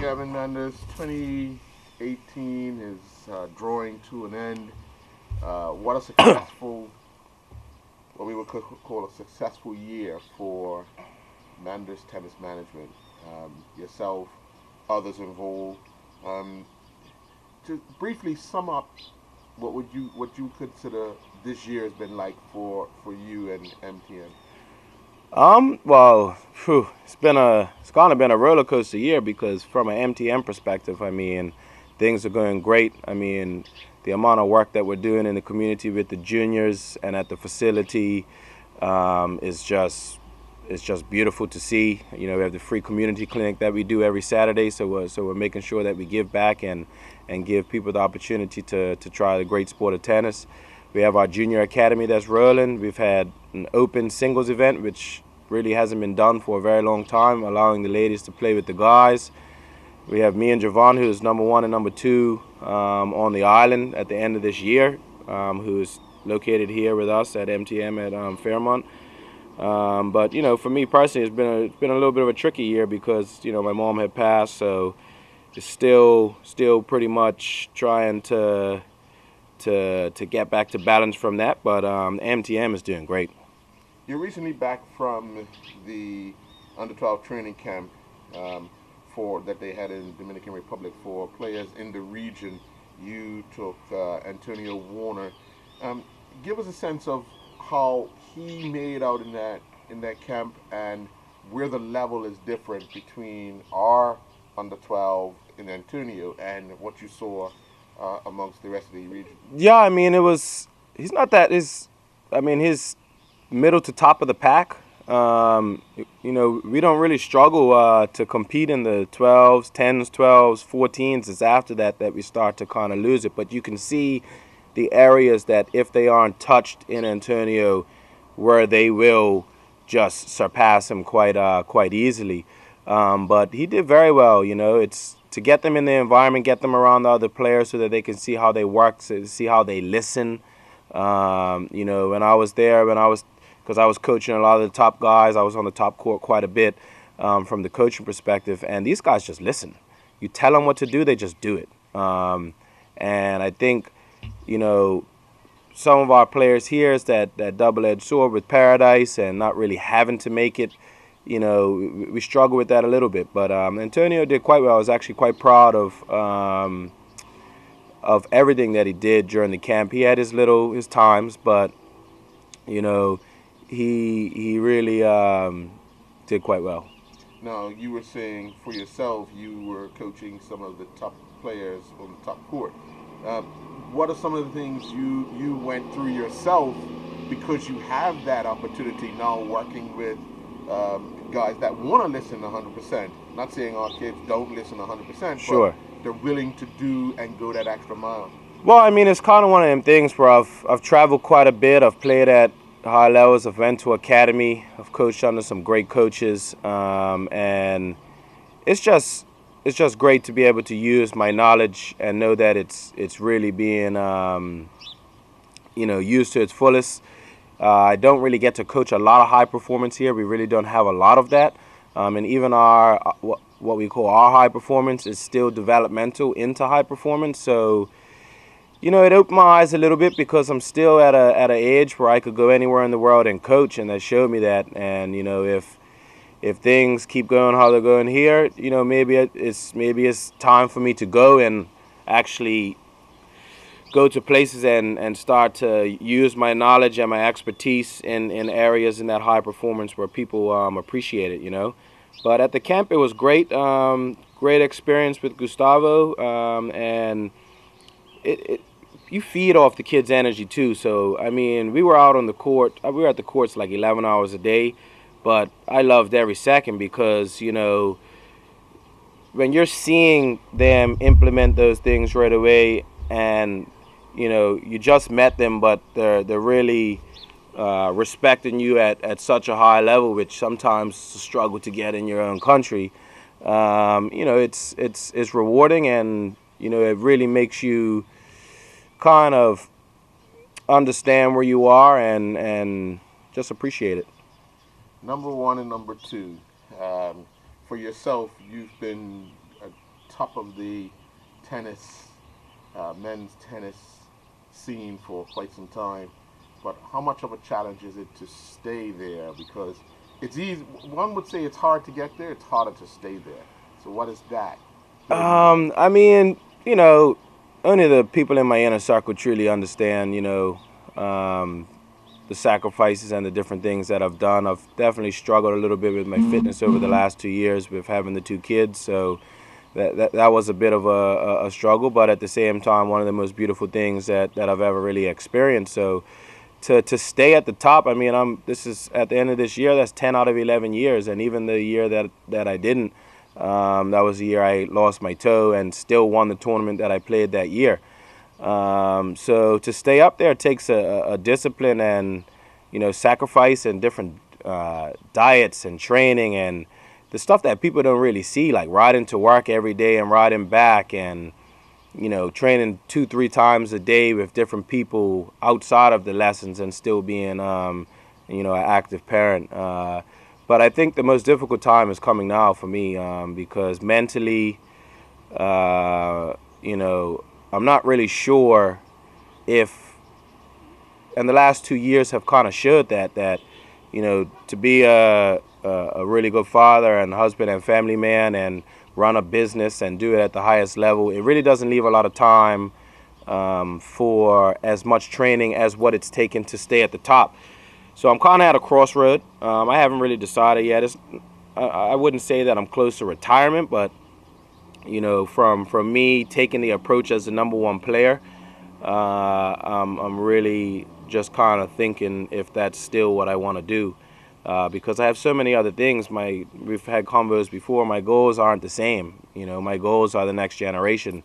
Gavin, Manders, 2018 is drawing to an end. What a successful, what we would call a successful year for Manders Tennis Management. Yourself, others involved. To briefly sum up, what you consider this year has been like for you and MTM? Well, it's kind of been a roller coaster year because from an MTM perspective, I mean, things are going great. I mean, the amount of work that we're doing in the community with the juniors and at the facility is just beautiful to see. You know, we have the free community clinic that we do every Saturday, so we're making sure that we give back and give people the opportunity to try the great sport of tennis. We have our junior academy that's rolling. We've had an open singles event, which really hasn't been done for a very long time, allowing the ladies to play with the guys. We have me and Gavin, who's #1 and #2 on the island at the end of this year, who's located here with us at MTM at Fairmont. But you know, for me personally, it's been a little bit of a tricky year because you know my mom had passed, so it's still pretty much trying to get back to balance from that. But MTM is doing great. You're recently back from the under-12 training camp that they had in Dominican Republic for players in the region. You took Antonio Warner. Give us a sense of how he made out in that camp and where the level is different between our under-12 in Antonio and what you saw amongst the rest of the region. Yeah, I mean, he's middle to top of the pack. You know, we don't really struggle to compete in the 12s, 10s, 12s, 14s. It's after that we start to kind of lose it. But you can see the areas that if they aren't touched in Antonio, where they will just surpass him quite easily. But he did very well. You know, it's to get them in the environment, get them around the other players so that they can see how they work, see how they listen. You know, when I was there, because I was coaching a lot of the top guys, I was on the top court quite a bit from the coaching perspective, and these guys just listen. You tell them what to do, they just do it. And I think, you know, some of our players here is that double-edged sword with Paradise and not really having to make it. You know, we struggle with that a little bit. But Antonio did quite well. I was actually quite proud of everything that he did during the camp. He had his times, but, you know, he really did quite well. Now, you were saying for yourself you were coaching some of the top players on the top court. What are some of the things you went through yourself because you have that opportunity now working with guys that want to listen 100%? Not saying our kids don't listen 100%, sure, but they're willing to do and go that extra mile. Well, I mean, it's kind of one of them things where I've traveled quite a bit. I've played at high levels. I've went to academy. I've coached under some great coaches, and it's just great to be able to use my knowledge and know that it's really being you know, used to its fullest. I don't really get to coach a lot of high performance here. We really don't have a lot of that, and even our what we call our high performance is still developmental into high performance. So, you know, it opened my eyes a little bit because I'm still at an age where I could go anywhere in the world and coach, and that showed me that. And you know, if things keep going how they're going here, you know, maybe it's time for me to go and actually go to places and start to use my knowledge and my expertise in areas in that high performance where people appreciate it, you know. But at the camp, it was great, great experience with Gustavo, and you feed off the kids' energy too. So I mean, we were out on the court. We were at the courts like 11 hours a day, but I loved every second because, you know, when you're seeing them implement those things right away, and you know, you just met them, but they're really respecting you at such a high level, which sometimes is a struggle to get in your own country. You know, it's rewarding, and you know, it really makes you kind of understand where you are and just appreciate it. Number one and number two. For yourself, you've been top of the tennis, men's tennis scene for quite some time. But how much of a challenge is it to stay there? Because it's easy. One would say it's hard to get there. It's harder to stay there. So what is that? I mean, you know, only the people in my inner circle truly understand, you know, the sacrifices and the different things that I've done. I've definitely struggled a little bit with my fitness over the last 2 years with having the 2 kids. So that was a bit of a struggle, but at the same time, one of the most beautiful things that I've ever really experienced. So to stay at the top, I mean, this is at the end of this year, that's 10 out of 11 years. And even the year that I didn't, that was the year I lost my toe and still won the tournament that I played that year. So to stay up there takes a discipline and, you know, sacrifice and different diets and training and the stuff that people don't really see, like riding to work every day and riding back and, you know, training 2-3 times a day with different people outside of the lessons and still being, you know, an active parent. But I think the most difficult time is coming now for me because mentally, you know, I'm not really sure if, and the last 2 years have kind of showed that, you know, to be a really good father and husband and family man and run a business and do it at the highest level, it really doesn't leave a lot of time for as much training as what it's taken to stay at the top. So I'm kind of at a crossroad. I haven't really decided yet. I wouldn't say that I'm close to retirement, but you know, from me taking the approach as the #1 player, I'm really just kind of thinking if that's still what I want to do, because I have so many other things. We've had convos before. My goals aren't the same. You know, my goals are the next generation.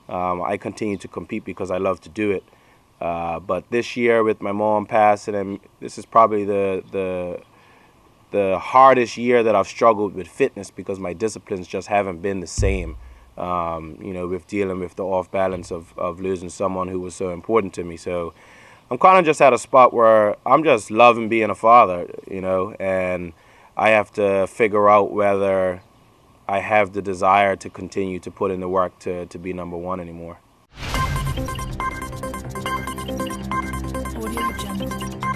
I continue to compete because I love to do it. But this year with my mom passing, and this is probably the hardest year that I've struggled with fitness because my disciplines just haven't been the same. You know, with dealing with the off balance of losing someone who was so important to me. So I'm kind of just at a spot where I'm just loving being a father, you know, and I have to figure out whether I have the desire to continue to put in the work to be #1 anymore. Audio Jungle.